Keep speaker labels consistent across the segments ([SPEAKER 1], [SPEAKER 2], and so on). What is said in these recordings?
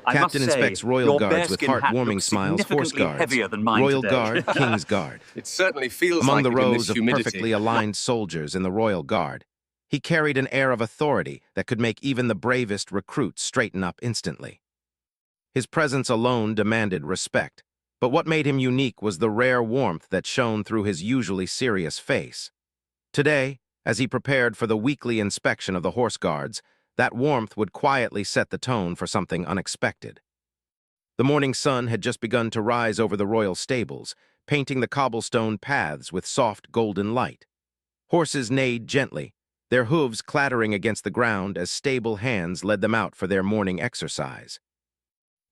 [SPEAKER 1] I must
[SPEAKER 2] Captain
[SPEAKER 1] say,
[SPEAKER 2] inspects Royal
[SPEAKER 1] your
[SPEAKER 2] Guards with
[SPEAKER 1] bearskin hat
[SPEAKER 2] heartwarming
[SPEAKER 1] looks
[SPEAKER 2] smiles, Horse
[SPEAKER 1] significantly
[SPEAKER 2] Guards,
[SPEAKER 1] heavier than mine
[SPEAKER 2] Royal
[SPEAKER 1] today.
[SPEAKER 2] Guard, King's Guard.
[SPEAKER 3] It certainly feels
[SPEAKER 2] Among
[SPEAKER 3] like
[SPEAKER 2] the
[SPEAKER 3] it in this
[SPEAKER 2] rows of
[SPEAKER 3] humidity.
[SPEAKER 2] perfectly aligned soldiers in the Royal Guard, he carried an air of authority that could make even the bravest recruit straighten up instantly. His presence alone demanded respect, but what made him unique was the rare warmth that shone through his usually serious face. Today, as he prepared for the weekly inspection of the Horse Guards, that warmth would quietly set the tone for something unexpected. The morning sun had just begun to rise over the royal stables, painting the cobblestone paths with soft golden light. Horses neighed gently, their hooves clattering against the ground as stable hands led them out for their morning exercise.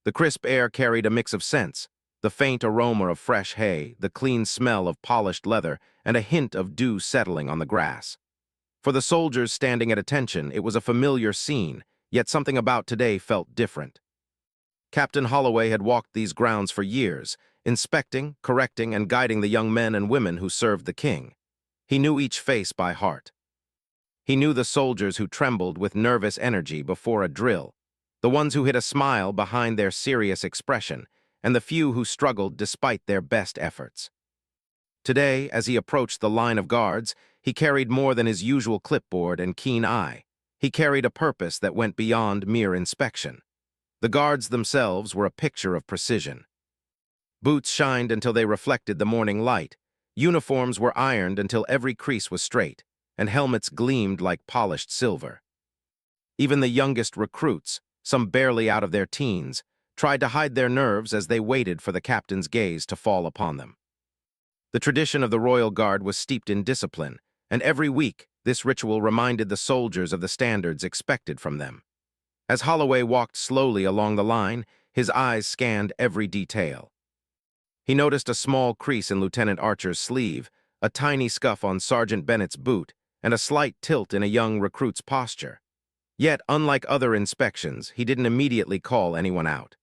[SPEAKER 2] The crisp air carried a mix of scents, the faint aroma of fresh hay, the clean smell of polished leather, and a hint of dew settling on the grass. For the soldiers standing at attention, it was a familiar scene, yet something about today felt different. Captain Holloway had walked these grounds for years, inspecting, correcting, and guiding the young men and women who served the king. He knew each face by heart. He knew the soldiers who trembled with nervous energy before a drill, the ones who hid a smile behind their serious expression, and the few who struggled despite their best efforts. Today, as he approached the line of guards, he carried more than his usual clipboard and keen eye. He carried a purpose that went beyond mere inspection. The guards themselves were a picture of precision. Boots shined until they reflected the morning light, uniforms were ironed until every crease was straight, and helmets gleamed like polished silver. Even the youngest recruits, some barely out of their teens, tried to hide their nerves as they waited for the captain's gaze to fall upon them. The tradition of the Royal Guard was steeped in discipline, and every week this ritual reminded the soldiers of the standards expected from them. As Holloway walked slowly along the line, his eyes scanned every detail. He noticed a small crease in Lieutenant Archer's sleeve, a tiny scuff on Sergeant Bennett's boot, and a slight tilt in a young recruit's posture. Yet, unlike other inspections, he didn't immediately call anyone out.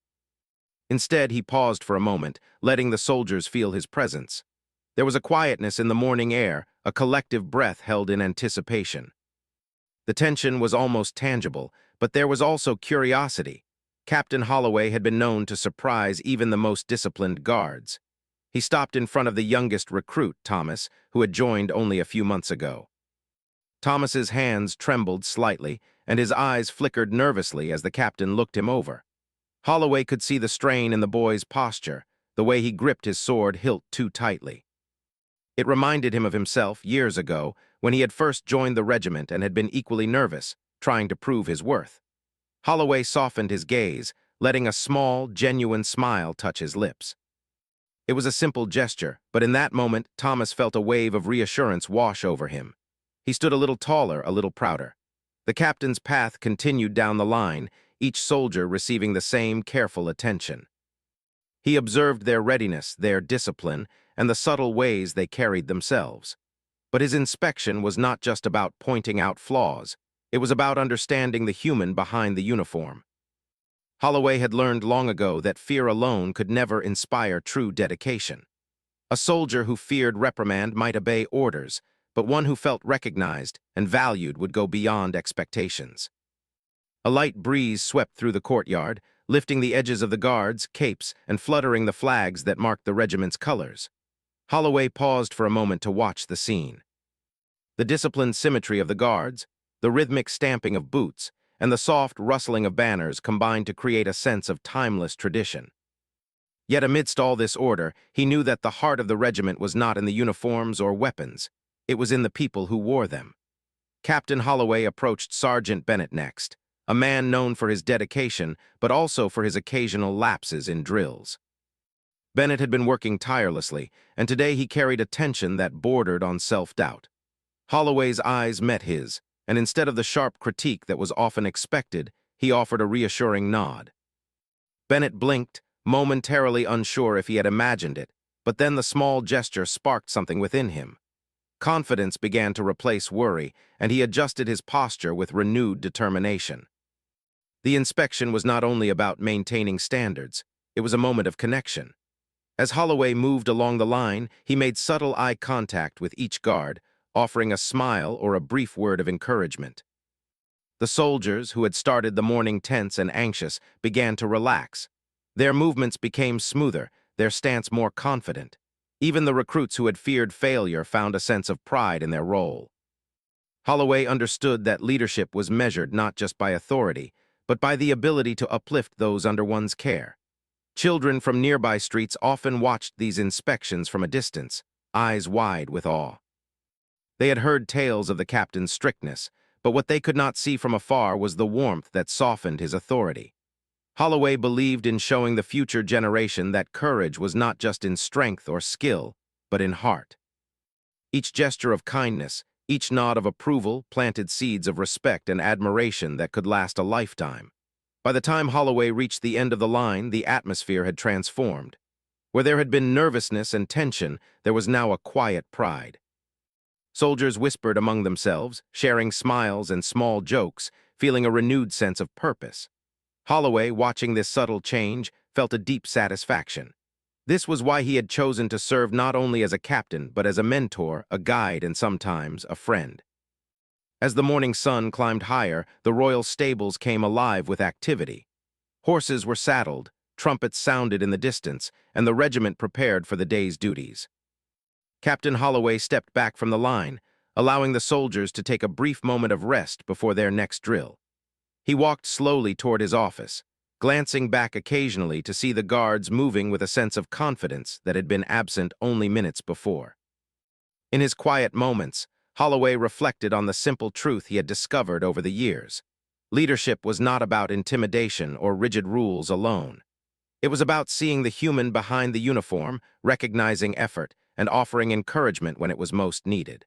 [SPEAKER 2] Instead, he paused for a moment, letting the soldiers feel his presence. There was a quietness in the morning air, a collective breath held in anticipation. The tension was almost tangible, but there was also curiosity. Captain Holloway had been known to surprise even the most disciplined guards. He stopped in front of the youngest recruit, Thomas, who had joined only a few months ago. Thomas's hands trembled slightly, and his eyes flickered nervously as the captain looked him over. Holloway could see the strain in the boy's posture, the way he gripped his sword hilt too tightly. It reminded him of himself years ago when he had first joined the regiment and had been equally nervous, trying to prove his worth. Holloway softened his gaze, letting a small, genuine smile touch his lips. It was a simple gesture, but in that moment, Thomas felt a wave of reassurance wash over him. He stood a little taller, a little prouder. The captain's path continued down the line, each soldier receiving the same careful attention. He observed their readiness, their discipline, and the subtle ways they carried themselves. But his inspection was not just about pointing out flaws. It was about understanding the human behind the uniform. Holloway had learned long ago that fear alone could never inspire true dedication. A soldier who feared reprimand might obey orders, but one who felt recognized and valued would go beyond expectations. A light breeze swept through the courtyard, lifting the edges of the guards' capes and fluttering the flags that marked the regiment's colors. Holloway paused for a moment to watch the scene. The disciplined symmetry of the guards, the rhythmic stamping of boots, and the soft rustling of banners combined to create a sense of timeless tradition. Yet amidst all this order, he knew that the heart of the regiment was not in the uniforms or weapons. It was in the people who wore them. Captain Holloway approached Sergeant Bennett next, a man known for his dedication, but also for his occasional lapses in drills. Bennett had been working tirelessly, and today he carried a tension that bordered on self-doubt. Holloway's eyes met his, and instead of the sharp critique that was often expected, he offered a reassuring nod. Bennett blinked, momentarily unsure if he had imagined it, but then the small gesture sparked something within him. Confidence began to replace worry, and he adjusted his posture with renewed determination. The inspection was not only about maintaining standards, it was a moment of connection. As Holloway moved along the line, he made subtle eye contact with each guard, offering a smile or a brief word of encouragement. The soldiers, who had started the morning tense and anxious, began to relax. Their movements became smoother, their stance more confident. Even the recruits who had feared failure found a sense of pride in their role. Holloway understood that leadership was measured not just by authority, but by the ability to uplift those under one's care. Children from nearby streets often watched these inspections from a distance, eyes wide with awe. They had heard tales of the captain's strictness, but what they could not see from afar was the warmth that softened his authority. Holloway believed in showing the future generation that courage was not just in strength or skill, but in heart. Each gesture of kindness, each nod of approval planted seeds of respect and admiration that could last a lifetime. By the time Holloway reached the end of the line, the atmosphere had transformed. Where there had been nervousness and tension, there was now a quiet pride. Soldiers whispered among themselves, sharing smiles and small jokes, feeling a renewed sense of purpose. Holloway, watching this subtle change, felt a deep satisfaction. This was why he had chosen to serve not only as a captain, but as a mentor, a guide, and sometimes a friend. As the morning sun climbed higher, the royal stables came alive with activity. Horses were saddled, trumpets sounded in the distance, and the regiment prepared for the day's duties. Captain Holloway stepped back from the line, allowing the soldiers to take a brief moment of rest before their next drill. He walked slowly toward his office, glancing back occasionally to see the guards moving with a sense of confidence that had been absent only minutes before. In his quiet moments, Holloway reflected on the simple truth he had discovered over the years. Leadership was not about intimidation or rigid rules alone. It was about seeing the human behind the uniform, recognizing effort, and offering encouragement when it was most needed.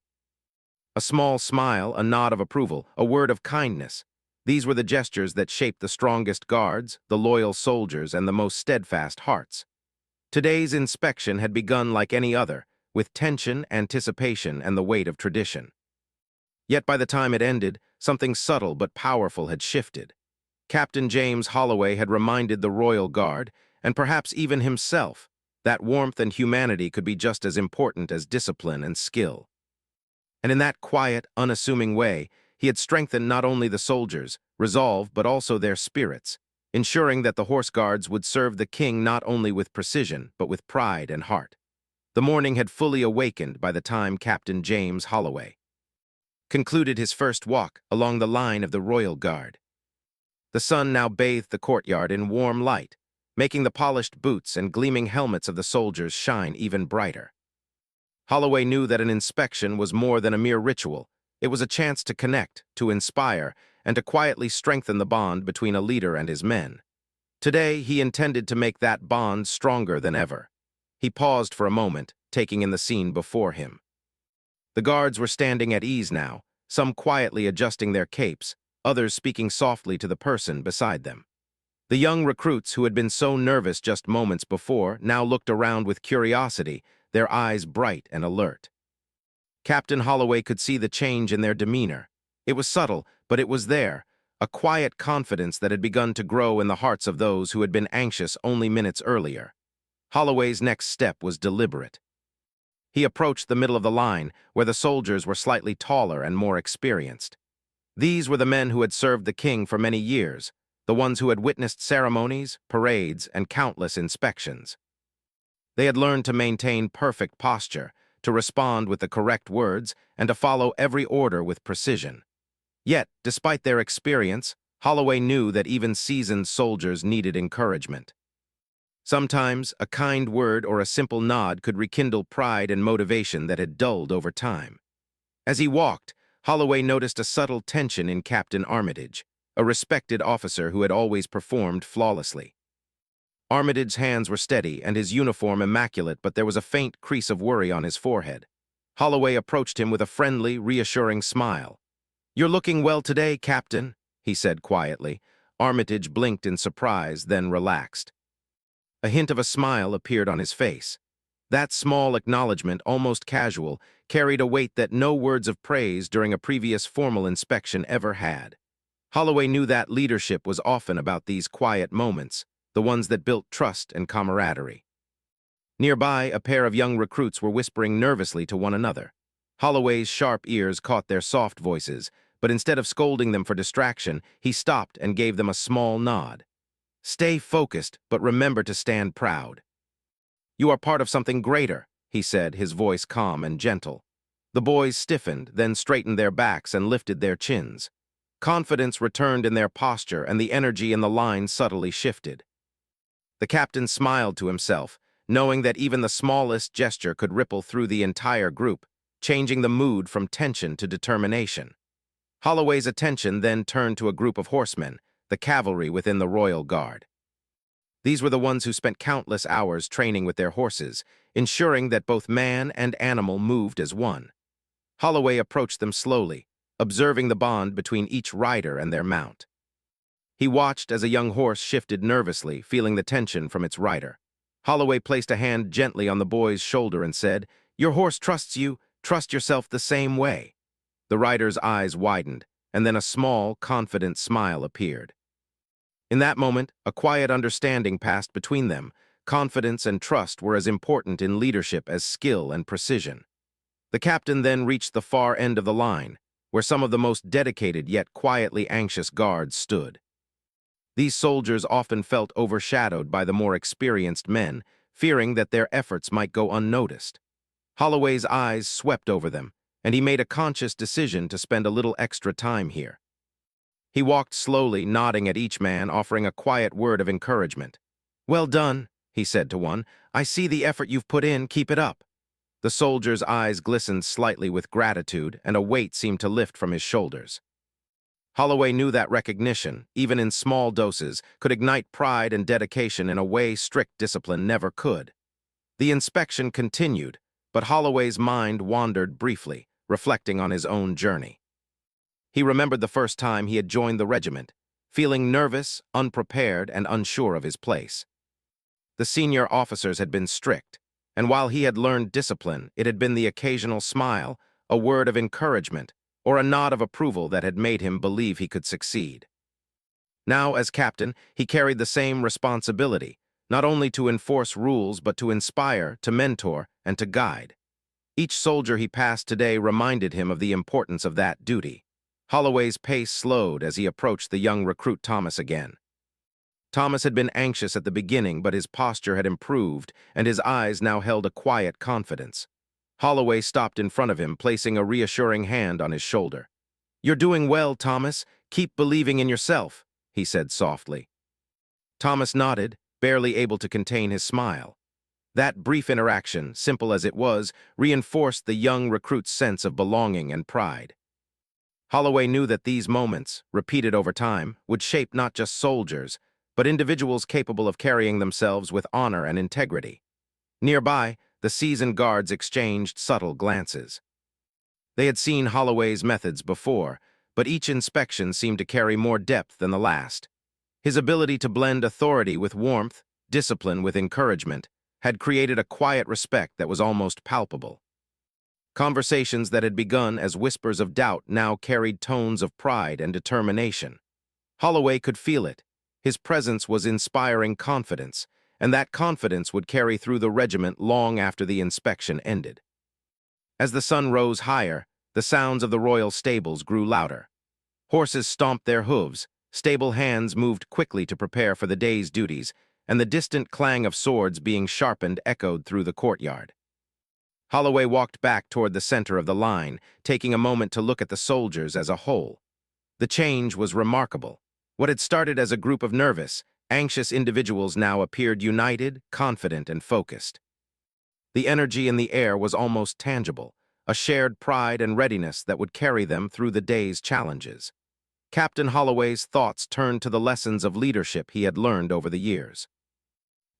[SPEAKER 2] A small smile, a nod of approval, a word of kindness. These were the gestures that shaped the strongest guards, the loyal soldiers, and the most steadfast hearts. Today's inspection had begun like any other, with tension, anticipation, and the weight of tradition. Yet by the time it ended, something subtle but powerful had shifted. Captain James Holloway had reminded the Royal Guard, and perhaps even himself, that warmth and humanity could be just as important as discipline and skill. And in that quiet, unassuming way, he had strengthened not only the soldiers' resolve but also their spirits, ensuring that the horse guards would serve the king not only with precision but with pride and heart. The morning had fully awakened by the time Captain James Holloway concluded his first walk along the line of the Royal Guard. The sun now bathed the courtyard in warm light, making the polished boots and gleaming helmets of the soldiers shine even brighter. Holloway knew that an inspection was more than a mere ritual. It was a chance to connect, to inspire, and to quietly strengthen the bond between a leader and his men. Today, he intended to make that bond stronger than ever. He paused for a moment, taking in the scene before him. The guards were standing at ease now, some quietly adjusting their capes, others speaking softly to the person beside them. The young recruits who had been so nervous just moments before now looked around with curiosity, their eyes bright and alert. Captain Holloway could see the change in their demeanor. It was subtle, but it was there, a quiet confidence that had begun to grow in the hearts of those who had been anxious only minutes earlier. Holloway's next step was deliberate. He approached the middle of the line, where the soldiers were slightly taller and more experienced. These were the men who had served the king for many years, the ones who had witnessed ceremonies, parades, and countless inspections. They had learned to maintain perfect posture, to respond with the correct words, and to follow every order with precision. Yet, despite their experience, Holloway knew that even seasoned soldiers needed encouragement. Sometimes, a kind word or a simple nod could rekindle pride and motivation that had dulled over time. As he walked, Holloway noticed a subtle tension in Captain Armitage, a respected officer who had always performed flawlessly. Armitage's hands were steady and his uniform immaculate, but there was a faint crease of worry on his forehead. Holloway approached him with a friendly, reassuring smile. "You're looking well today, Captain," he said quietly. Armitage blinked in surprise, then relaxed. A hint of a smile appeared on his face. That small acknowledgement, almost casual, carried a weight that no words of praise during a previous formal inspection ever had. Holloway knew that leadership was often about these quiet moments, the ones that built trust and camaraderie. Nearby, a pair of young recruits were whispering nervously to one another. Holloway's sharp ears caught their soft voices, but instead of scolding them for distraction, he stopped and gave them a small nod. "Stay focused, but remember to stand proud. You are part of something greater," he said, his voice calm and gentle. The boys stiffened, then straightened their backs and lifted their chins. Confidence returned in their posture, and the energy in the line subtly shifted. The captain smiled to himself, knowing that even the smallest gesture could ripple through the entire group, changing the mood from tension to determination. Holloway's attention then turned to a group of horsemen, the cavalry within the Royal Guard. These were the ones who spent countless hours training with their horses, ensuring that both man and animal moved as one. Holloway approached them slowly, observing the bond between each rider and their mount. He watched as a young horse shifted nervously, feeling the tension from its rider. Holloway placed a hand gently on the boy's shoulder and said, "Your horse trusts you, trust yourself the same way." The rider's eyes widened, and then a small, confident smile appeared. In that moment, a quiet understanding passed between them. Confidence and trust were as important in leadership as skill and precision. The captain then reached the far end of the line, where some of the most dedicated yet quietly anxious guards stood. These soldiers often felt overshadowed by the more experienced men, fearing that their efforts might go unnoticed. Holloway's eyes swept over them, and he made a conscious decision to spend a little extra time here. He walked slowly, nodding at each man, offering a quiet word of encouragement. "Well done," he said to one. "I see the effort you've put in, keep it up." The soldier's eyes glistened slightly with gratitude, and a weight seemed to lift from his shoulders. Holloway knew that recognition, even in small doses, could ignite pride and dedication in a way strict discipline never could. The inspection continued, but Holloway's mind wandered briefly, reflecting on his own journey. He remembered the first time he had joined the regiment, feeling nervous, unprepared, and unsure of his place. The senior officers had been strict, and while he had learned discipline, it had been the occasional smile, a word of encouragement, or a nod of approval that had made him believe he could succeed. Now, as captain, he carried the same responsibility, not only to enforce rules but to inspire, to mentor, and to guide. Each soldier he passed today reminded him of the importance of that duty. Holloway's pace slowed as he approached the young recruit Thomas again. Thomas had been anxious at the beginning, but his posture had improved, and his eyes now held a quiet confidence. Holloway stopped in front of him, placing a reassuring hand on his shoulder. "You're doing well, Thomas. Keep believing in yourself," he said softly. Thomas nodded, barely able to contain his smile. That brief interaction, simple as it was, reinforced the young recruit's sense of belonging and pride. Holloway knew that these moments, repeated over time, would shape not just soldiers, but individuals capable of carrying themselves with honor and integrity. Nearby, the seasoned guards exchanged subtle glances. They had seen Holloway's methods before, but each inspection seemed to carry more depth than the last. His ability to blend authority with warmth, discipline with encouragement, had created a quiet respect that was almost palpable. Conversations that had begun as whispers of doubt now carried tones of pride and determination. Holloway could feel it. His presence was inspiring confidence, and that confidence would carry through the regiment long after the inspection ended. As the sun rose higher, the sounds of the royal stables grew louder. Horses stomped their hooves, stable hands moved quickly to prepare for the day's duties, and the distant clang of swords being sharpened echoed through the courtyard. Holloway walked back toward the center of the line, taking a moment to look at the soldiers as a whole. The change was remarkable. What had started as a group of nervous, anxious individuals now appeared united, confident, and focused. The energy in the air was almost tangible, a shared pride and readiness that would carry them through the day's challenges. Captain Holloway's thoughts turned to the lessons of leadership he had learned over the years.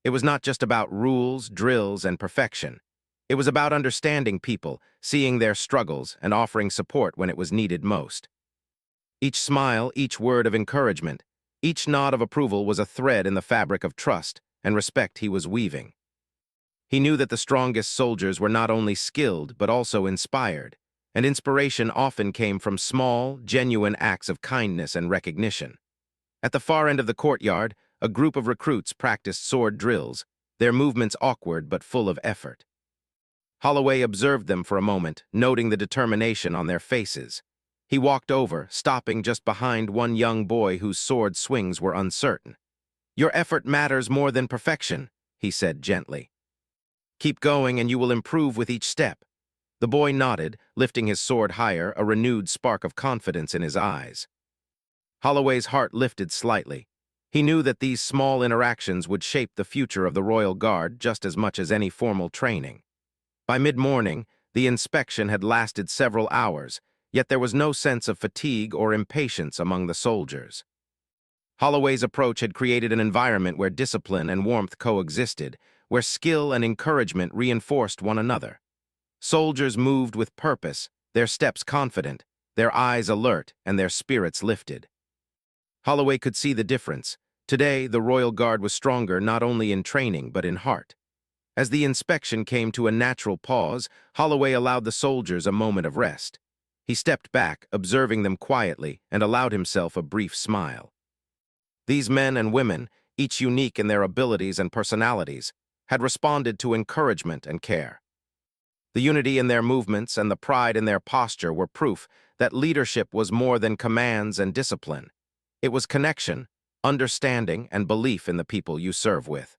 [SPEAKER 2] It was not just about rules, drills, and perfection. It was about understanding people, seeing their struggles, and offering support when it was needed most. Each smile, each word of encouragement, each nod of approval was a thread in the fabric of trust and respect he was weaving. He knew that the strongest soldiers were not only skilled but also inspired, and inspiration often came from small, genuine acts of kindness and recognition. At the far end of the courtyard, a group of recruits practiced sword drills, their movements awkward but full of effort. Holloway observed them for a moment, noting the determination on their faces. He walked over, stopping just behind one young boy whose sword swings were uncertain. "Your effort matters more than perfection," he said gently. "Keep going and you will improve with each step." The boy nodded, lifting his sword higher, a renewed spark of confidence in his eyes. Holloway's heart lifted slightly. He knew that these small interactions would shape the future of the Royal Guard just as much as any formal training. By mid-morning, the inspection had lasted several hours, yet there was no sense of fatigue or impatience among the soldiers. Holloway's approach had created an environment where discipline and warmth coexisted, where skill and encouragement reinforced one another. Soldiers moved with purpose, their steps confident, their eyes alert, and their spirits lifted. Holloway could see the difference. Today, the Royal Guard was stronger not only in training but in heart. As the inspection came to a natural pause, Holloway allowed the soldiers a moment of rest. He stepped back, observing them quietly, and allowed himself a brief smile. These men and women, each unique in their abilities and personalities, had responded to encouragement and care. The unity in their movements and the pride in their posture were proof that leadership was more than commands and discipline. It was connection, understanding, and belief in the people you serve with.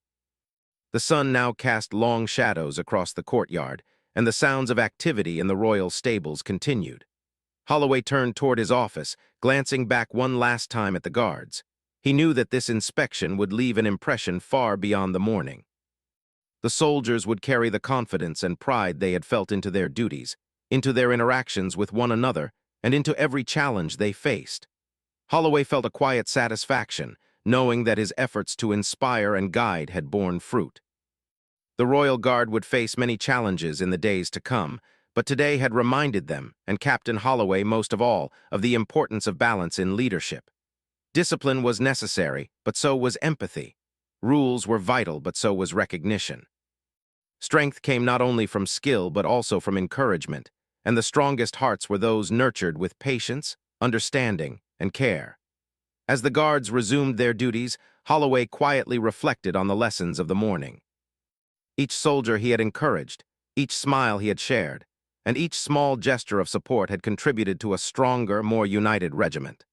[SPEAKER 2] The sun now cast long shadows across the courtyard, and the sounds of activity in the royal stables continued. Holloway turned toward his office, glancing back one last time at the guards. He knew that this inspection would leave an impression far beyond the morning. The soldiers would carry the confidence and pride they had felt into their duties, into their interactions with one another, and into every challenge they faced. Holloway felt a quiet satisfaction, knowing that his efforts to inspire and guide had borne fruit. The Royal Guard would face many challenges in the days to come, but today had reminded them, and Captain Holloway most of all, of the importance of balance in leadership. Discipline was necessary, but so was empathy. Rules were vital, but so was recognition. Strength came not only from skill, but also from encouragement, and the strongest hearts were those nurtured with patience, understanding, and care. As the guards resumed their duties, Holloway quietly reflected on the lessons of the morning. Each soldier he had encouraged, each smile he had shared, and each small gesture of support had contributed to a stronger, more united regiment.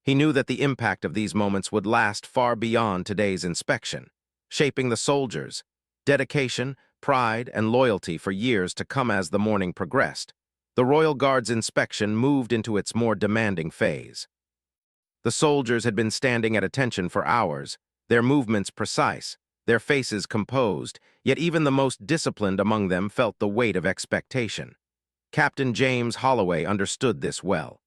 [SPEAKER 2] He knew that the impact of these moments would last far beyond today's inspection, shaping the soldiers' dedication, pride, and loyalty for years to come. As the morning progressed, the Royal Guard's inspection moved into its more demanding phase. The soldiers had been standing at attention for hours, their movements precise, their faces composed, yet even the most disciplined among them felt the weight of expectation. Captain James Holloway understood this well.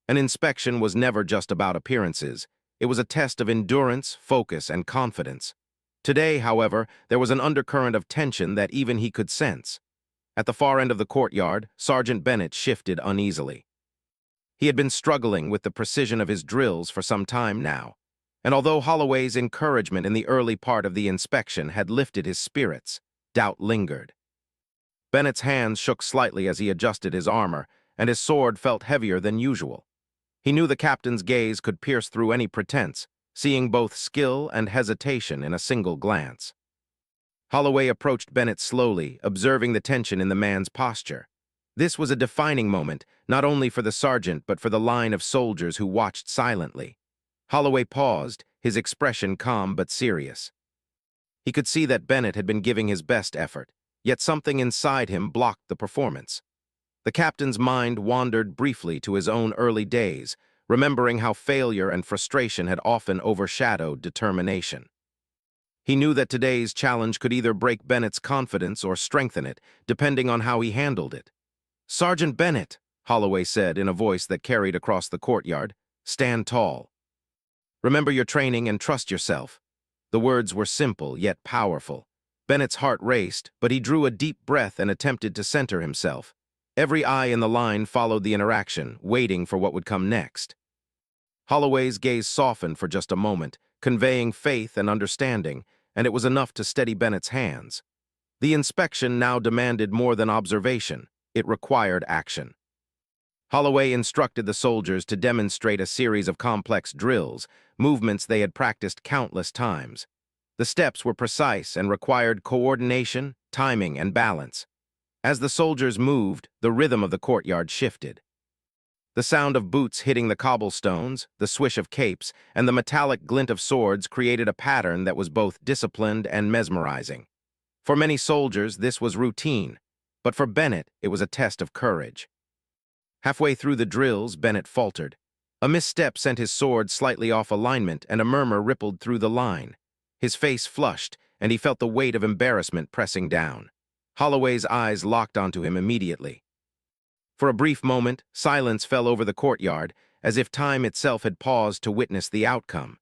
[SPEAKER 2] An inspection was never just about appearances. It was a test of endurance, focus, and confidence. Today, however, there was an undercurrent of tension that even he could sense. At the far end of the courtyard, Sergeant Bennett shifted uneasily. He had been struggling with the precision of his drills for some time now, and although Holloway's encouragement in the early part of the inspection had lifted his spirits, doubt lingered. Bennett's hands shook slightly as he adjusted his armor, and his sword felt heavier than usual. He knew the captain's gaze could pierce through any pretense, seeing both skill and hesitation in a single glance. Holloway approached Bennett slowly, observing the tension in the man's posture. This was a defining moment, not only for the sergeant but for the line of soldiers who watched silently. Holloway paused, his expression calm but serious. He could see that Bennett had been giving his best effort, yet something inside him blocked the performance. The captain's mind wandered briefly to his own early days, remembering how failure and frustration had often overshadowed determination. He knew that today's challenge could either break Bennett's confidence or strengthen it, depending on how he handled it. "Sergeant Bennett," Holloway said in a voice that carried across the courtyard, "stand tall. Remember your training and trust yourself." The words were simple yet powerful. Bennett's heart raced, but he drew a deep breath and attempted to center himself. Every eye in the line followed the interaction, waiting for what would come next. Holloway's gaze softened for just a moment, conveying faith and understanding, and it was enough to steady Bennett's hands. The inspection now demanded more than observation. It required action. Holloway instructed the soldiers to demonstrate a series of complex drills, movements they had practiced countless times. The steps were precise and required coordination, timing, and balance. As the soldiers moved, the rhythm of the courtyard shifted. The sound of boots hitting the cobblestones, the swish of capes, and the metallic glint of swords created a pattern that was both disciplined and mesmerizing. For many soldiers, this was routine, but for Bennett, it was a test of courage. Halfway through the drills, Bennett faltered. A misstep sent his sword slightly off alignment, and a murmur rippled through the line. His face flushed, and he felt the weight of embarrassment pressing down. Holloway's eyes locked onto him immediately. For a brief moment, silence fell over the courtyard, as if time itself had paused to witness the outcome.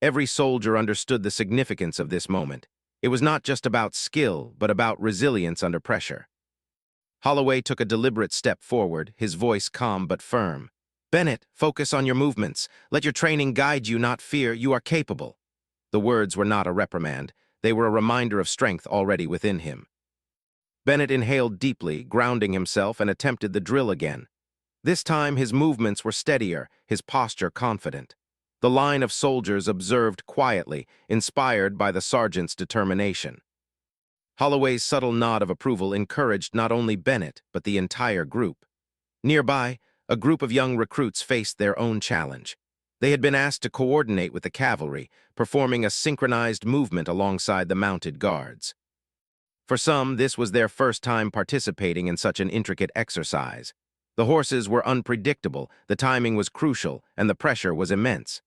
[SPEAKER 2] Every soldier understood the significance of this moment. It was not just about skill, but about resilience under pressure. Holloway took a deliberate step forward, his voice calm but firm. "Bennett, focus on your movements. Let your training guide you, not fear. You are capable." The words were not a reprimand. They were a reminder of strength already within him. Bennett inhaled deeply, grounding himself, and attempted the drill again. This time, his movements were steadier, his posture confident. The line of soldiers observed quietly, inspired by the sergeant's determination. Holloway's subtle nod of approval encouraged not only Bennett, but the entire group. Nearby, a group of young recruits faced their own challenge. They had been asked to coordinate with the cavalry, performing a synchronized movement alongside the mounted guards. For some, this was their first time participating in such an intricate exercise. The horses were unpredictable, the timing was crucial, and the pressure was immense.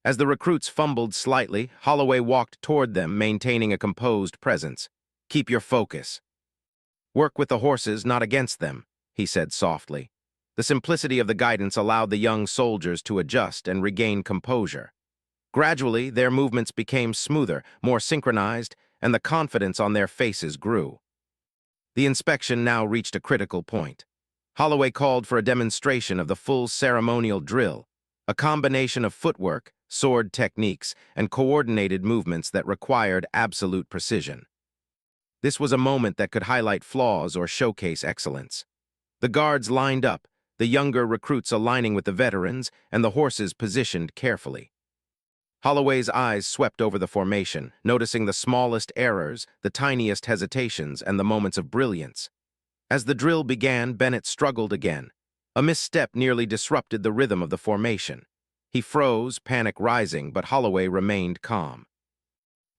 [SPEAKER 2] As the recruits fumbled slightly, Holloway walked toward them, maintaining a composed presence. "Keep your focus. Work with the horses, not against them," he said softly. The simplicity of the guidance allowed the young soldiers to adjust and regain composure. Gradually, their movements became smoother, more synchronized, and the confidence on their faces grew. The inspection now reached a critical point. Holloway called for a demonstration of the full ceremonial drill, a combination of footwork, sword techniques, and coordinated movements that required absolute precision. This was a moment that could highlight flaws or showcase excellence. The guards lined up, the younger recruits aligning with the veterans, and the horses positioned carefully. Holloway's eyes swept over the formation, noticing the smallest errors, the tiniest hesitations, and the moments of brilliance. As the drill began, Bennett struggled again. A misstep nearly disrupted the rhythm of the formation. He froze, panic rising, but Holloway remained calm.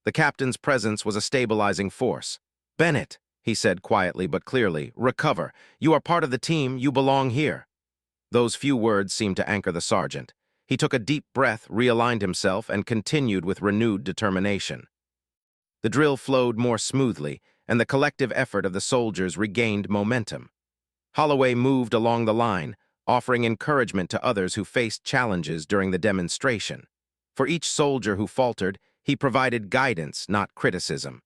[SPEAKER 2] The captain's presence was a stabilizing force. "Bennett," he said quietly but clearly, "recover. You are part of the team. You belong here." Those few words seemed to anchor the sergeant. He took a deep breath, realigned himself, and continued with renewed determination. The drill flowed more smoothly, and the collective effort of the soldiers regained momentum. Holloway moved along the line, offering encouragement to others who faced challenges during the demonstration. For each soldier who faltered, he provided guidance, not criticism.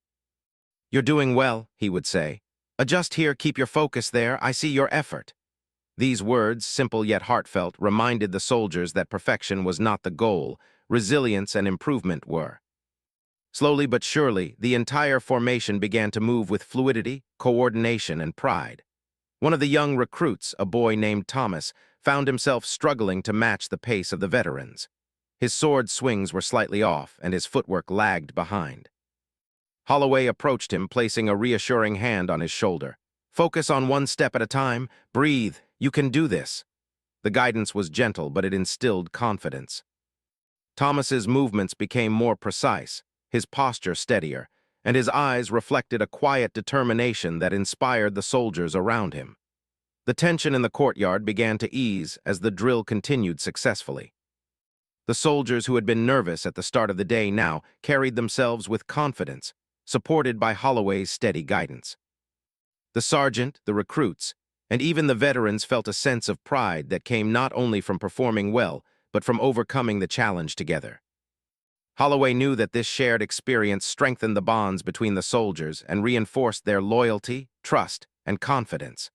[SPEAKER 2] "You're doing well," he would say. "Adjust here, keep your focus there, I see your effort." These words, simple yet heartfelt, reminded the soldiers that perfection was not the goal, resilience and improvement were. Slowly but surely, the entire formation began to move with fluidity, coordination, and pride. One of the young recruits, a boy named Thomas, found himself struggling to match the pace of the veterans. His sword swings were slightly off, and his footwork lagged behind. Holloway approached him, placing a reassuring hand on his shoulder. "Focus on one step at a time. Breathe. You can do this." The guidance was gentle, but it instilled confidence. Thomas's movements became more precise, his posture steadier, and his eyes reflected a quiet determination that inspired the soldiers around him. The tension in the courtyard began to ease as the drill continued successfully. The soldiers who had been nervous at the start of the day now carried themselves with confidence, supported by Holloway's steady guidance. The sergeant, the recruits, and even the veterans felt a sense of pride that came not only from performing well, but from overcoming the challenge together. Holloway knew that this shared experience strengthened the bonds between the soldiers and reinforced their loyalty, trust, and confidence.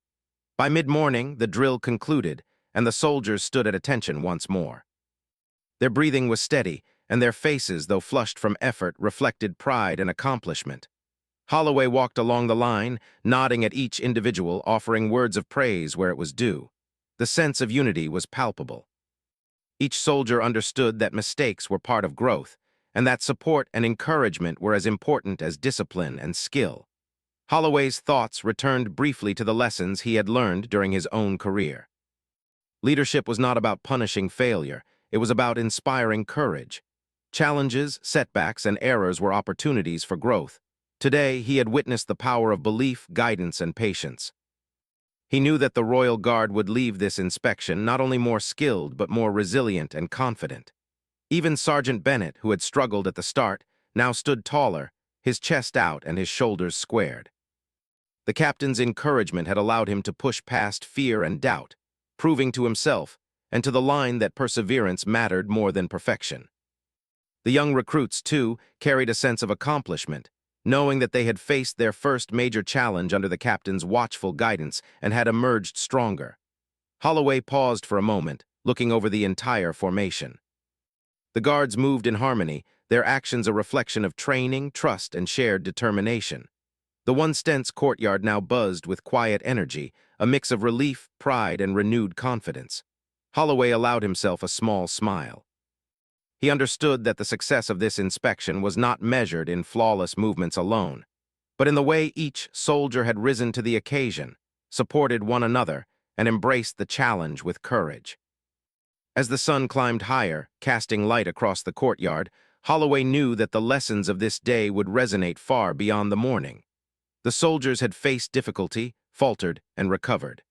[SPEAKER 2] By mid-morning, the drill concluded, and the soldiers stood at attention once more. Their breathing was steady, and their faces, though flushed from effort, reflected pride and accomplishment. Holloway walked along the line, nodding at each individual, offering words of praise where it was due. The sense of unity was palpable. Each soldier understood that mistakes were part of growth, and that support and encouragement were as important as discipline and skill. Holloway's thoughts returned briefly to the lessons he had learned during his own career. Leadership was not about punishing failure. It was about inspiring courage. Challenges, setbacks, and errors were opportunities for growth. Today, he had witnessed the power of belief, guidance, and patience. He knew that the Royal Guard would leave this inspection not only more skilled but more resilient and confident. Even Sergeant Bennett, who had struggled at the start, now stood taller, his chest out and his shoulders squared. The captain's encouragement had allowed him to push past fear and doubt, proving to himself and to the line that perseverance mattered more than perfection. The young recruits, too, carried a sense of accomplishment, knowing that they had faced their first major challenge under the captain's watchful guidance and had emerged stronger. Holloway paused for a moment, looking over the entire formation. The guards moved in harmony, their actions a reflection of training, trust, and shared determination. The one-stance courtyard now buzzed with quiet energy, a mix of relief, pride, and renewed confidence. Holloway allowed himself a small smile. He understood that the success of this inspection was not measured in flawless movements alone, but in the way each soldier had risen to the occasion, supported one another, and embraced the challenge with courage. As the sun climbed higher, casting light across the courtyard, Holloway knew that the lessons of this day would resonate far beyond the morning. The soldiers had faced difficulty, faltered, and recovered.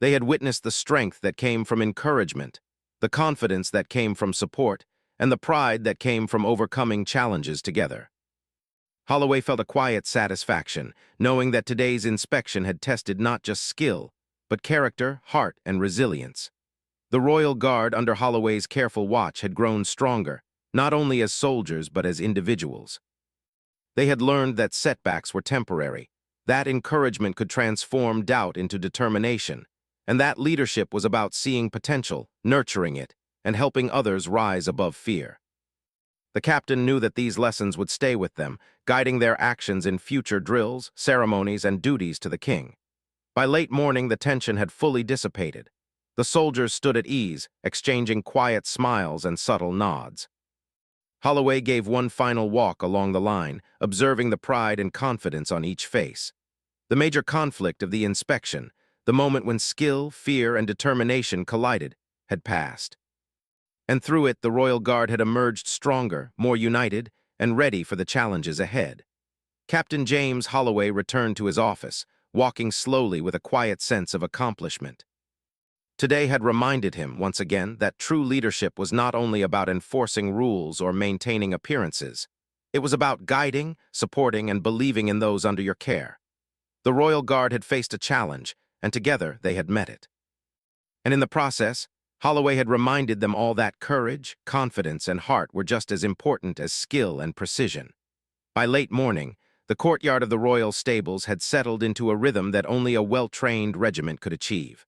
[SPEAKER 2] They had witnessed the strength that came from encouragement, the confidence that came from support, and the pride that came from overcoming challenges together. Holloway felt a quiet satisfaction, knowing that today's inspection had tested not just skill, but character, heart, and resilience. The Royal Guard under Holloway's careful watch had grown stronger, not only as soldiers but as individuals. They had learned that setbacks were temporary, that encouragement could transform doubt into determination, and that leadership was about seeing potential, nurturing it, and helping others rise above fear. The captain knew that these lessons would stay with them, guiding their actions in future drills, ceremonies, and duties to the king. By late morning, the tension had fully dissipated. The soldiers stood at ease, exchanging quiet smiles and subtle nods. Holloway gave one final walk along the line, observing the pride and confidence on each face. The major conflict of the inspection, the moment when skill, fear, and determination collided, had passed. And through it, the Royal Guard had emerged stronger, more united, and ready for the challenges ahead. Captain James Holloway returned to his office, walking slowly with a quiet sense of accomplishment. Today had reminded him, once again, that true leadership was not only about enforcing rules or maintaining appearances. It was about guiding, supporting, and believing in those under your care. The Royal Guard had faced a challenge, and together they had met it. And in the process, Holloway had reminded them all that courage, confidence, and heart were just as important as skill and precision. By late morning, the courtyard of the royal stables had settled into a rhythm that only a well-trained regiment could achieve.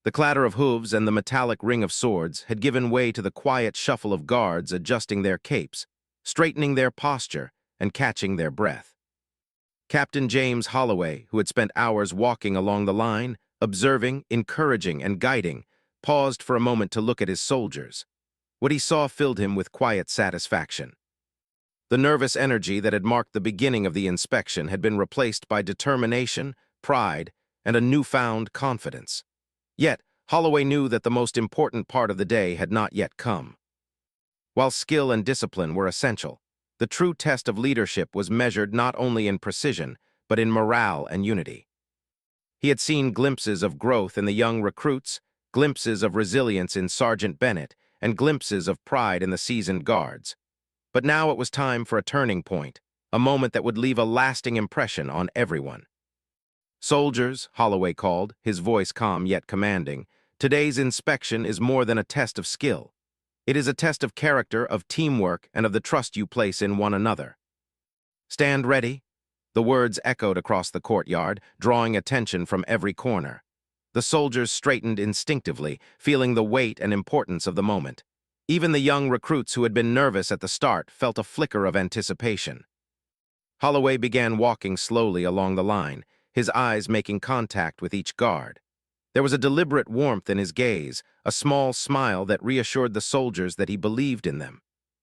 [SPEAKER 2] The clatter of hooves and the metallic ring of swords had given way to the quiet shuffle of guards adjusting their capes, straightening their posture, and catching their breath. Captain James Holloway, who had spent hours walking along the line, observing, encouraging, and guiding, paused for a moment to look at his soldiers. What he saw filled him with quiet satisfaction. The nervous energy that had marked the beginning of the inspection had been replaced by determination, pride, and a newfound confidence. Yet, Holloway knew that the most important part of the day had not yet come. While skill and discipline were essential, the true test of leadership was measured not only in precision, but in morale and unity. He had seen glimpses of growth in the young recruits, glimpses of resilience in Sergeant Bennett, and glimpses of pride in the seasoned guards. But now it was time for a turning point, a moment that would leave a lasting impression on everyone. "Soldiers," Holloway called, his voice calm yet commanding, "today's inspection is more than a test of skill. It is a test of character, of teamwork, and of the trust you place in one another. Stand ready." The words echoed across the courtyard, drawing attention from every corner. The soldiers straightened instinctively, feeling the weight and importance of the moment. Even the young recruits who had been nervous at the start felt a flicker of anticipation. Holloway began walking slowly along the line, his eyes making contact with each guard. There was a deliberate warmth in his gaze, a small smile that reassured the soldiers that he believed in them.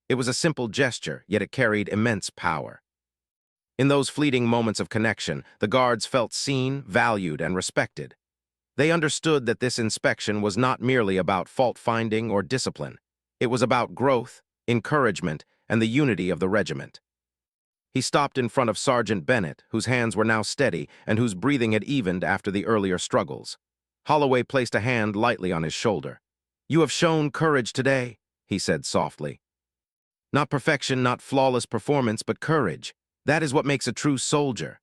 [SPEAKER 2] It was a simple gesture, yet it carried immense power. In those fleeting moments of connection, the guards felt seen, valued, and respected. They understood that this inspection was not merely about fault-finding or discipline. It was about growth, encouragement, and the unity of the regiment. He stopped in front of Sergeant Bennett, whose hands were now steady and whose breathing had evened after the earlier struggles. Holloway placed a hand lightly on his shoulder. "You have shown courage today," he said softly. "Not perfection, not flawless performance, but courage. That is what makes a true soldier."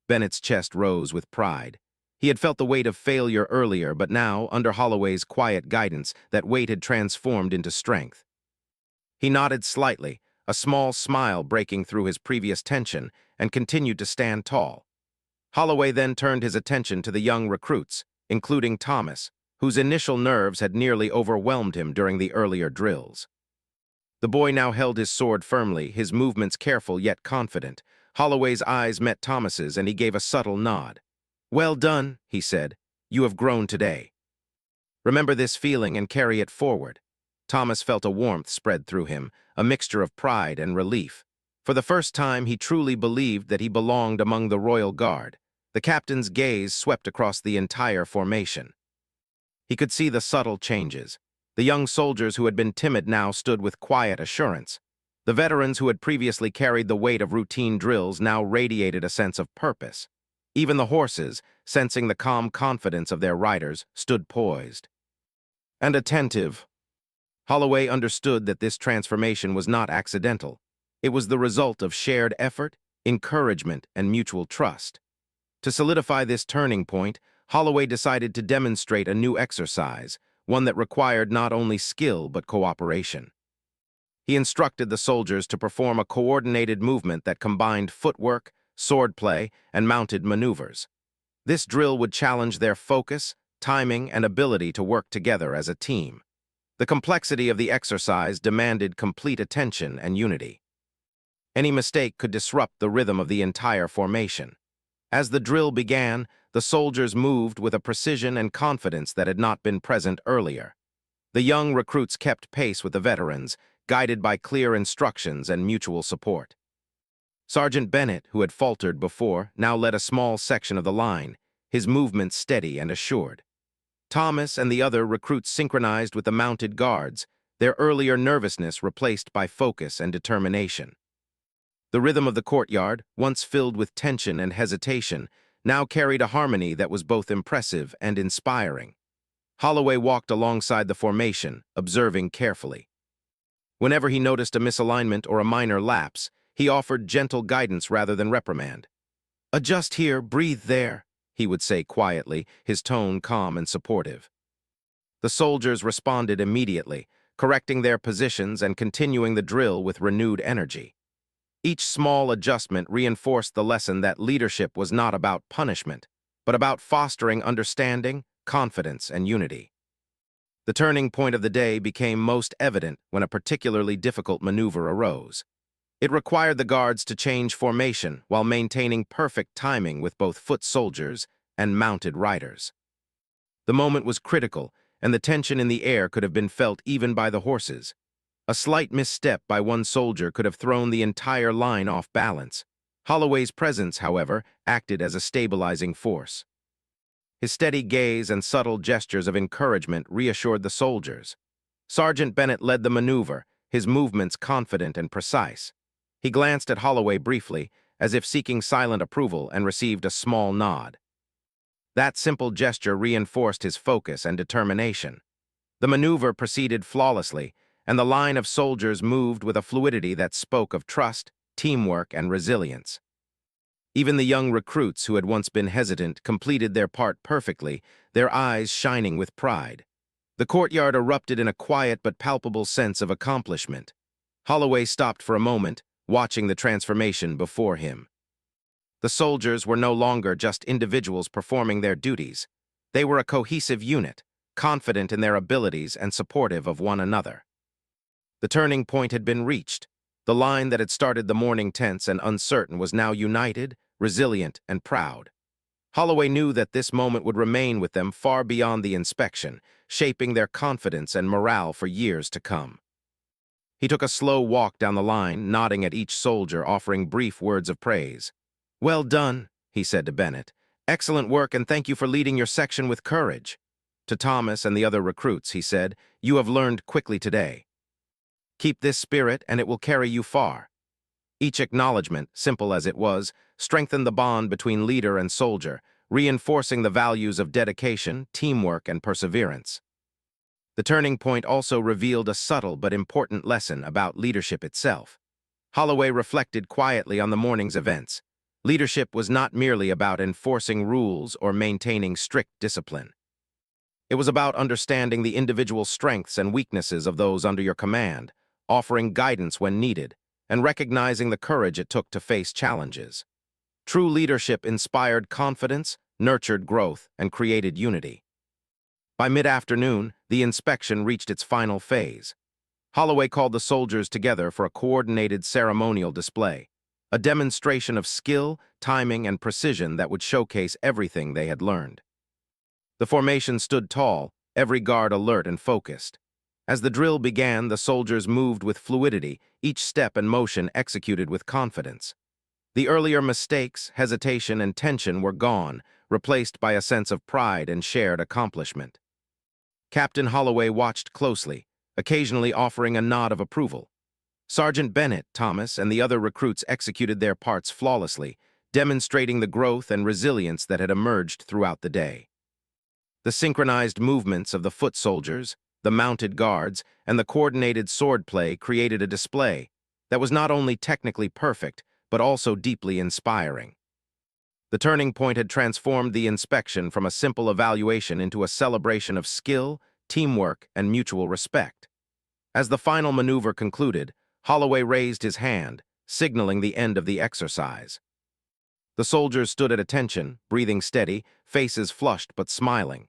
[SPEAKER 2] Bennett's chest rose with pride. He had felt the weight of failure earlier, but now, under Holloway's quiet guidance, that weight had transformed into strength. He nodded slightly, a small smile breaking through his previous tension, and continued to stand tall. Holloway then turned his attention to the young recruits, including Thomas, whose initial nerves had nearly overwhelmed him during the earlier drills. The boy now held his sword firmly, his movements careful yet confident. Holloway's eyes met Thomas's, and he gave a subtle nod. "Well done," he said. "You have grown today. Remember this feeling and carry it forward." Thomas felt a warmth spread through him, a mixture of pride and relief. For the first time, he truly believed that he belonged among the Royal Guard. The captain's gaze swept across the entire formation. He could see the subtle changes. The young soldiers who had been timid now stood with quiet assurance. The veterans who had previously carried the weight of routine drills now radiated a sense of purpose. Even the horses, sensing the calm confidence of their riders, stood poised and attentive. Holloway understood that this transformation was not accidental. It was the result of shared effort, encouragement, and mutual trust. To solidify this turning point, Holloway decided to demonstrate a new exercise, one that required not only skill but cooperation. He instructed the soldiers to perform a coordinated movement that combined footwork, swordplay, and mounted maneuvers. This drill would challenge their focus, timing, and ability to work together as a team. The complexity of the exercise demanded complete attention and unity. Any mistake could disrupt the rhythm of the entire formation. As the drill began, the soldiers moved with a precision and confidence that had not been present earlier. The young recruits kept pace with the veterans, guided by clear instructions and mutual support. Sergeant Bennett, who had faltered before, now led a small section of the line, his movements steady and assured. Thomas and the other recruits synchronized with the mounted guards, their earlier nervousness replaced by focus and determination. The rhythm of the courtyard, once filled with tension and hesitation, now carried a harmony that was both impressive and inspiring. Holloway walked alongside the formation, observing carefully. Whenever he noticed a misalignment or a minor lapse, he offered gentle guidance rather than reprimand. "Adjust here, breathe there," he would say quietly, his tone calm and supportive. The soldiers responded immediately, correcting their positions and continuing the drill with renewed energy. Each small adjustment reinforced the lesson that leadership was not about punishment, but about fostering understanding, confidence, and unity. The turning point of the day became most evident when a particularly difficult maneuver arose. It required the guards to change formation while maintaining perfect timing with both foot soldiers and mounted riders. The moment was critical, and the tension in the air could have been felt even by the horses. A slight misstep by one soldier could have thrown the entire line off balance. Holloway's presence, however, acted as a stabilizing force. His steady gaze and subtle gestures of encouragement reassured the soldiers. Sergeant Bennett led the maneuver, his movements confident and precise. He glanced at Holloway briefly, as if seeking silent approval, and received a small nod. That simple gesture reinforced his focus and determination. The maneuver proceeded flawlessly, and the line of soldiers moved with a fluidity that spoke of trust, teamwork, and resilience. Even the young recruits who had once been hesitant completed their part perfectly, their eyes shining with pride. The courtyard erupted in a quiet but palpable sense of accomplishment. Holloway stopped for a moment, watching the transformation before him. The soldiers were no longer just individuals performing their duties. They were a cohesive unit, confident in their abilities and supportive of one another. The turning point had been reached. The line that had started the morning tense and uncertain was now united, resilient, and proud. Holloway knew that this moment would remain with them far beyond the inspection, shaping their confidence and morale for years to come. He took a slow walk down the line, nodding at each soldier, offering brief words of praise. "Well done," he said to Bennett, Excellent work, and thank you for leading your section with courage. To Thomas and the other recruits, he said, you have learned quickly today. Keep this spirit, and it will carry you far. Each acknowledgement, simple as it was, strengthened the bond between leader and soldier, reinforcing the values of dedication, teamwork, and perseverance. The turning point also revealed a subtle but important lesson about leadership itself. Holloway reflected quietly on the morning's events. Leadership was not merely about enforcing rules or maintaining strict discipline. It was about understanding the individual strengths and weaknesses of those under your command, offering guidance when needed, and recognizing the courage it took to face challenges. True leadership inspired confidence, nurtured growth, and created unity. By mid-afternoon, the inspection reached its final phase. Holloway called the soldiers together for a coordinated ceremonial display, a demonstration of skill, timing, and precision that would showcase everything they had learned. The formation stood tall, every guard alert and focused. As the drill began, the soldiers moved with fluidity, each step and motion executed with confidence. The earlier mistakes, hesitation, and tension were gone, replaced by a sense of pride and shared accomplishment. Captain Holloway watched closely, occasionally offering a nod of approval. Sergeant Bennett, Thomas, and the other recruits executed their parts flawlessly, demonstrating the growth and resilience that had emerged throughout the day. The synchronized movements of the foot soldiers, the mounted guards, and the coordinated swordplay created a display that was not only technically perfect, but also deeply inspiring. The turning point had transformed the inspection from a simple evaluation into a celebration of skill, teamwork, and mutual respect. As the final maneuver concluded, Holloway raised his hand, signaling the end of the exercise. The soldiers stood at attention, breathing steady, faces flushed but smiling.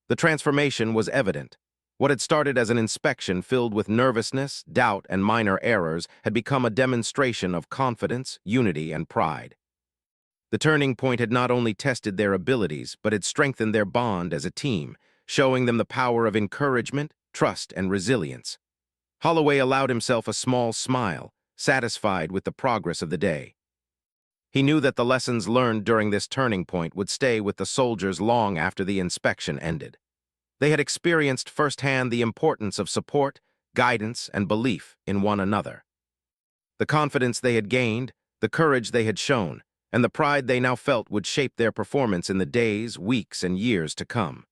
[SPEAKER 2] The transformation was evident. What had started as an inspection filled with nervousness, doubt, and minor errors had become a demonstration of confidence, unity, and pride. The turning point had not only tested their abilities, but had strengthened their bond as a team, showing them the power of encouragement, trust, and resilience. Holloway allowed himself a small smile, satisfied with the progress of the day. He knew that the lessons learned during this turning point would stay with the soldiers long after the inspection ended. They had experienced firsthand the importance of support, guidance, and belief in one another. The confidence they had gained, the courage they had shown, and the pride they now felt would shape their performance in the days, weeks, and years to come.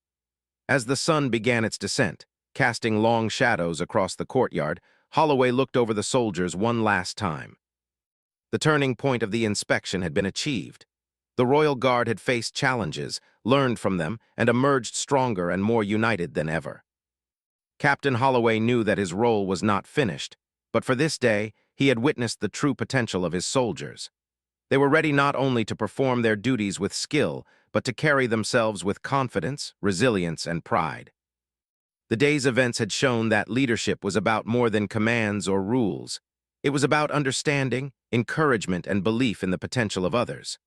[SPEAKER 2] As the sun began its descent, casting long shadows across the courtyard, Holloway looked over the soldiers one last time. The turning point of the inspection had been achieved. The Royal Guard had faced challenges, learned from them, and emerged stronger and more united than ever. Captain Holloway knew that his role was not finished, but for this day, he had witnessed the true potential of his soldiers. They were ready not only to perform their duties with skill, but to carry themselves with confidence, resilience, and pride. The day's events had shown that leadership was about more than commands or rules. It was about understanding, encouragement, and belief in the potential of others.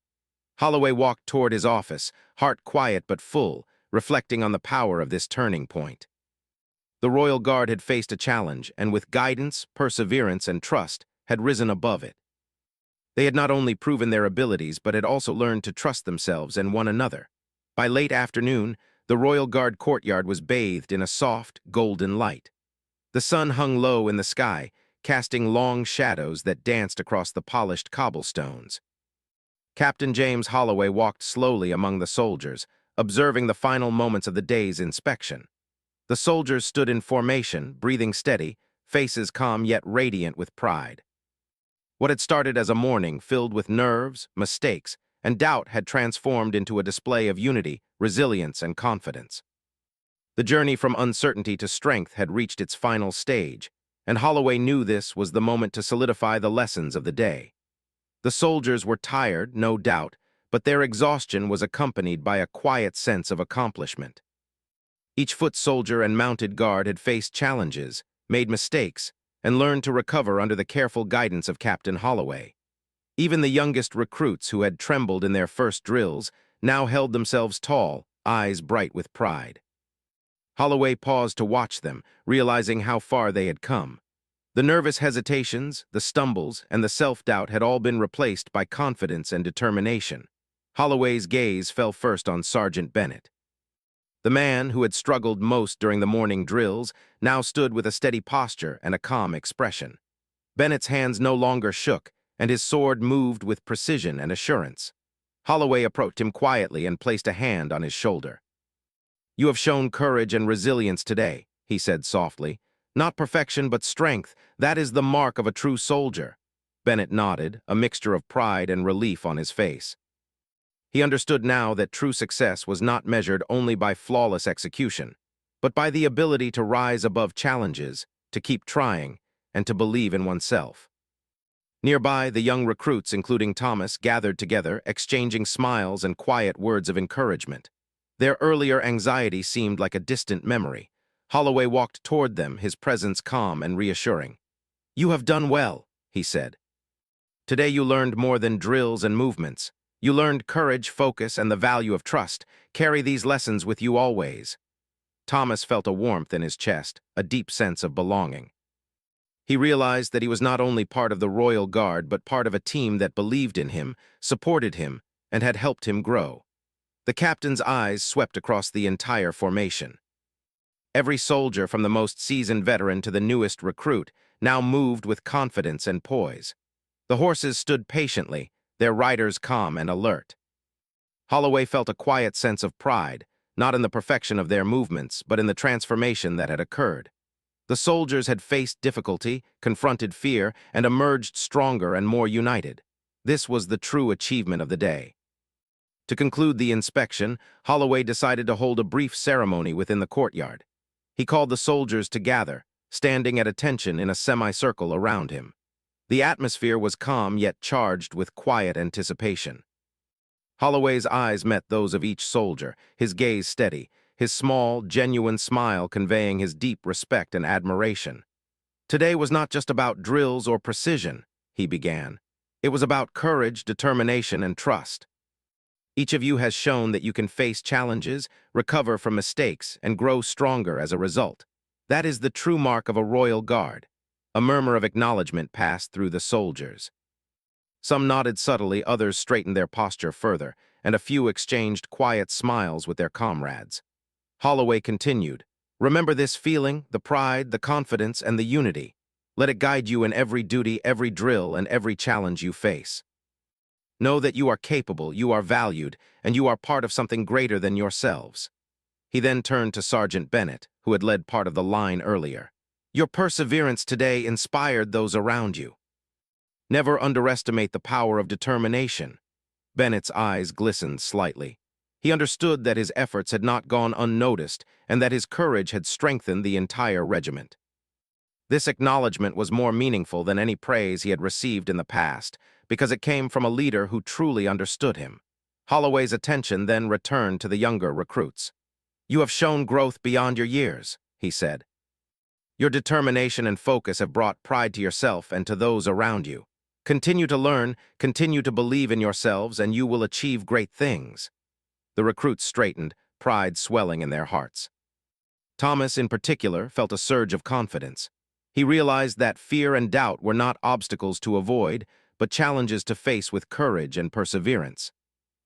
[SPEAKER 2] Holloway walked toward his office, heart quiet but full, reflecting on the power of this turning point. The Royal Guard had faced a challenge, and with guidance, perseverance, and trust, had risen above it. They had not only proven their abilities, but had also learned to trust themselves and one another. By late afternoon, the Royal Guard courtyard was bathed in a soft, golden light. The sun hung low in the sky, casting long shadows that danced across the polished cobblestones. Captain James Holloway walked slowly among the soldiers, observing the final moments of the day's inspection. The soldiers stood in formation, breathing steady, faces calm yet radiant with pride. What had started as a morning filled with nerves, mistakes, and doubt had transformed into a display of unity, resilience, and confidence. The journey from uncertainty to strength had reached its final stage, and Holloway knew this was the moment to solidify the lessons of the day. The soldiers were tired, no doubt, but their exhaustion was accompanied by a quiet sense of accomplishment. Each foot soldier and mounted guard had faced challenges, made mistakes, and learned to recover under the careful guidance of Captain Holloway. Even the youngest recruits who had trembled in their first drills now held themselves tall, eyes bright with pride. Holloway paused to watch them, realizing how far they had come. The nervous hesitations, the stumbles, and the self-doubt had all been replaced by confidence and determination. Holloway's gaze fell first on Sergeant Bennett. The man, who had struggled most during the morning drills, now stood with a steady posture and a calm expression. Bennett's hands no longer shook, and his sword moved with precision and assurance. Holloway approached him quietly and placed a hand on his shoulder. "You have shown courage and resilience today," he said softly. "Not perfection, but strength. That is the mark of a true soldier." Bennett nodded, a mixture of pride and relief on his face. He understood now that true success was not measured only by flawless execution, but by the ability to rise above challenges, to keep trying, and to believe in oneself. Nearby, the young recruits, including Thomas, gathered together, exchanging smiles and quiet words of encouragement. Their earlier anxiety seemed like a distant memory. Holloway walked toward them, his presence calm and reassuring. "You have done well," he said. "Today you learned more than drills and movements. You learned courage, focus, and the value of trust. Carry these lessons with you always." Thomas felt a warmth in his chest, a deep sense of belonging. He realized that he was not only part of the Royal Guard, but part of a team that believed in him, supported him, and had helped him grow. The captain's eyes swept across the entire formation. Every soldier, from the most seasoned veteran to the newest recruit, now moved with confidence and poise. The horses stood patiently, their riders calm and alert. Holloway felt a quiet sense of pride, not in the perfection of their movements, but in the transformation that had occurred. The soldiers had faced difficulty, confronted fear, and emerged stronger and more united. This was the true achievement of the day. To conclude the inspection, Holloway decided to hold a brief ceremony within the courtyard. He called the soldiers to gather, standing at attention in a semicircle around him. The atmosphere was calm yet charged with quiet anticipation. Holloway's eyes met those of each soldier, his gaze steady, his small, genuine smile conveying his deep respect and admiration. "Today was not just about drills or precision," he began. "It was about courage, determination, and trust. Each of you has shown that you can face challenges, recover from mistakes, and grow stronger as a result. That is the true mark of a Royal Guard." A murmur of acknowledgement passed through the soldiers. Some nodded subtly, others straightened their posture further, and a few exchanged quiet smiles with their comrades. Holloway continued, "Remember this feeling, the pride, the confidence, and the unity. Let it guide you in every duty, every drill, and every challenge you face. Know that you are capable, you are valued, and you are part of something greater than yourselves." He then turned to Sergeant Bennett, who had led part of the line earlier. "Your perseverance today inspired those around you. Never underestimate the power of determination." Bennett's eyes glistened slightly. He understood that his efforts had not gone unnoticed and that his courage had strengthened the entire regiment. This acknowledgement was more meaningful than any praise he had received in the past, because it came from a leader who truly understood him. Holloway's attention then returned to the younger recruits. "You have shown growth beyond your years," he said. "Your determination and focus have brought pride to yourself and to those around you. Continue to learn, continue to believe in yourselves, and you will achieve great things." The recruits straightened, pride swelling in their hearts. Thomas, in particular, felt a surge of confidence. He realized that fear and doubt were not obstacles to avoid, but challenges to face with courage and perseverance.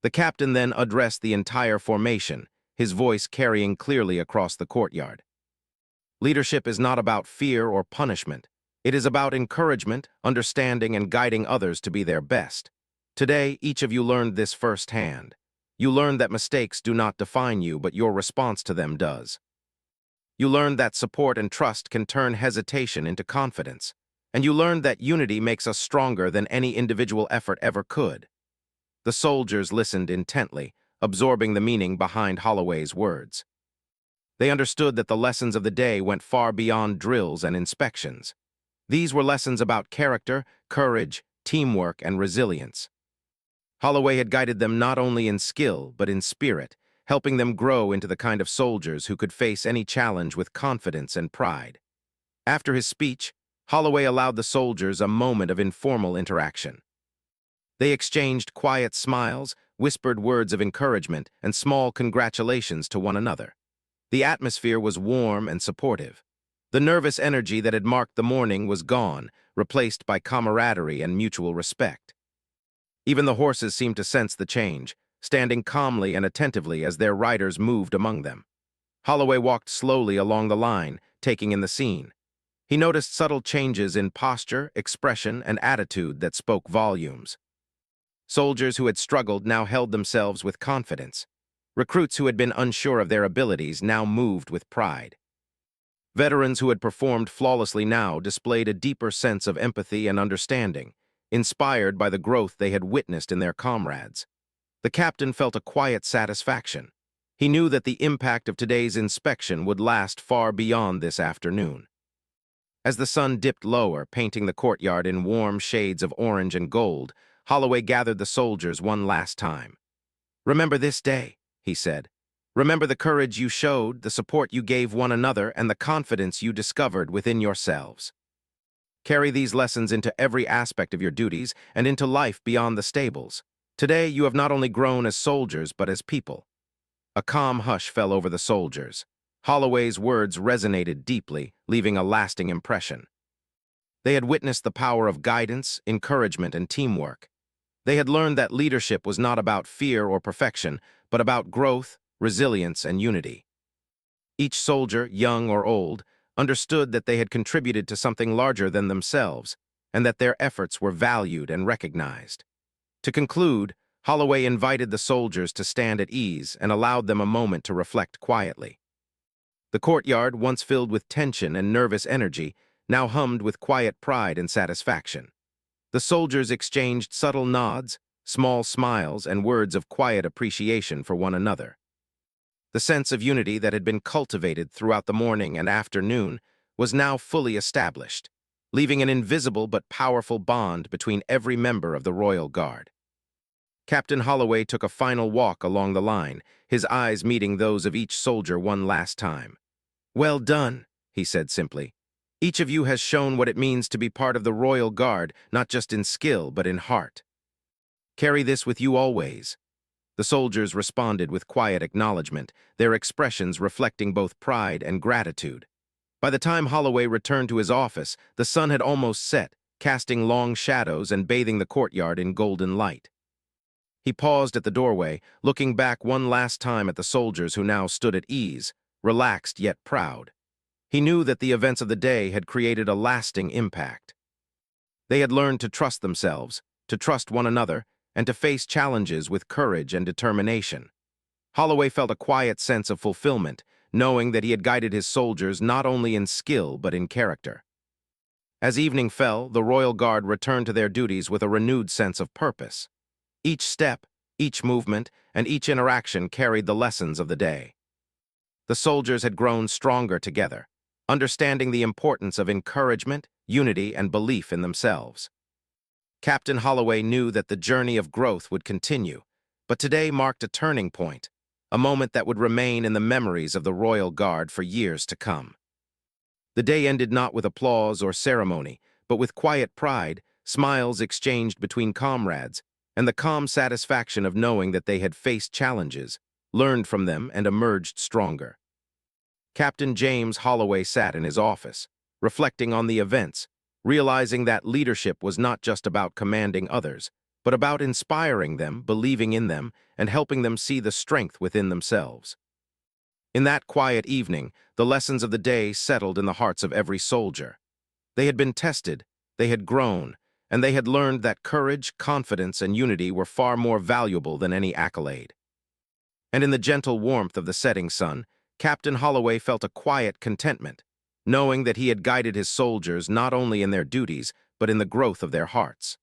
[SPEAKER 2] The captain then addressed the entire formation, his voice carrying clearly across the courtyard. "Leadership is not about fear or punishment. It is about encouragement, understanding, and guiding others to be their best. Today, each of you learned this firsthand. You learned that mistakes do not define you, but your response to them does. You learned that support and trust can turn hesitation into confidence. And you learned that unity makes us stronger than any individual effort ever could." The soldiers listened intently, absorbing the meaning behind Holloway's words. They understood that the lessons of the day went far beyond drills and inspections. These were lessons about character, courage, teamwork, and resilience. Holloway had guided them not only in skill, but in spirit, helping them grow into the kind of soldiers who could face any challenge with confidence and pride. After his speech, Holloway allowed the soldiers a moment of informal interaction. They exchanged quiet smiles, whispered words of encouragement, and small congratulations to one another. The atmosphere was warm and supportive. The nervous energy that had marked the morning was gone, replaced by camaraderie and mutual respect. Even the horses seemed to sense the change. standing calmly and attentively as their riders moved among them. Holloway walked slowly along the line, taking in the scene. He noticed subtle changes in posture, expression, and attitude that spoke volumes. Soldiers who had struggled now held themselves with confidence. Recruits who had been unsure of their abilities now moved with pride. Veterans who had performed flawlessly now displayed a deeper sense of empathy and understanding, inspired by the growth they had witnessed in their comrades. The captain felt a quiet satisfaction. He knew that the impact of today's inspection would last far beyond this afternoon. As the sun dipped lower, painting the courtyard in warm shades of orange and gold, Holloway gathered the soldiers one last time. "Remember this day," he said. "Remember the courage you showed, the support you gave one another, and the confidence you discovered within yourselves. Carry these lessons into every aspect of your duties and into life beyond the stables. Today, you have not only grown as soldiers, but as people." A calm hush fell over the soldiers. Holloway's words resonated deeply, leaving a lasting impression. They had witnessed the power of guidance, encouragement, and teamwork. They had learned that leadership was not about fear or perfection, but about growth, resilience, and unity. Each soldier, young or old, understood that they had contributed to something larger than themselves, and that their efforts were valued and recognized. To conclude, Holloway invited the soldiers to stand at ease and allowed them a moment to reflect quietly. The courtyard, once filled with tension and nervous energy, now hummed with quiet pride and satisfaction. The soldiers exchanged subtle nods, small smiles, and words of quiet appreciation for one another. The sense of unity that had been cultivated throughout the morning and afternoon was now fully established, leaving an invisible but powerful bond between every member of the Royal Guard. Captain Holloway took a final walk along the line, his eyes meeting those of each soldier one last time. "Well done," he said simply. "Each of you has shown what it means to be part of the Royal Guard, not just in skill, but in heart. Carry this with you always." The soldiers responded with quiet acknowledgement, their expressions reflecting both pride and gratitude. By the time Holloway returned to his office, the sun had almost set, casting long shadows and bathing the courtyard in golden light. He paused at the doorway, looking back one last time at the soldiers who now stood at ease, relaxed yet proud. He knew that the events of the day had created a lasting impact. They had learned to trust themselves, to trust one another, and to face challenges with courage and determination. Holloway felt a quiet sense of fulfillment, knowing that he had guided his soldiers not only in skill but in character. As evening fell, the Royal Guard returned to their duties with a renewed sense of purpose. Each step, each movement, and each interaction carried the lessons of the day. The soldiers had grown stronger together, understanding the importance of encouragement, unity, and belief in themselves. Captain Holloway knew that the journey of growth would continue, but today marked a turning point, a moment that would remain in the memories of the Royal Guard for years to come. The day ended not with applause or ceremony, but with quiet pride, smiles exchanged between comrades, and the calm satisfaction of knowing that they had faced challenges, learned from them, and emerged stronger. Captain James Holloway sat in his office, reflecting on the events, realizing that leadership was not just about commanding others, but about inspiring them, believing in them, and helping them see the strength within themselves. In that quiet evening, the lessons of the day settled in the hearts of every soldier. They had been tested, they had grown, and they had learned that courage, confidence, and unity were far more valuable than any accolade. And in the gentle warmth of the setting sun, Captain Holloway felt a quiet contentment, knowing that he had guided his soldiers not only in their duties, but in the growth of their hearts.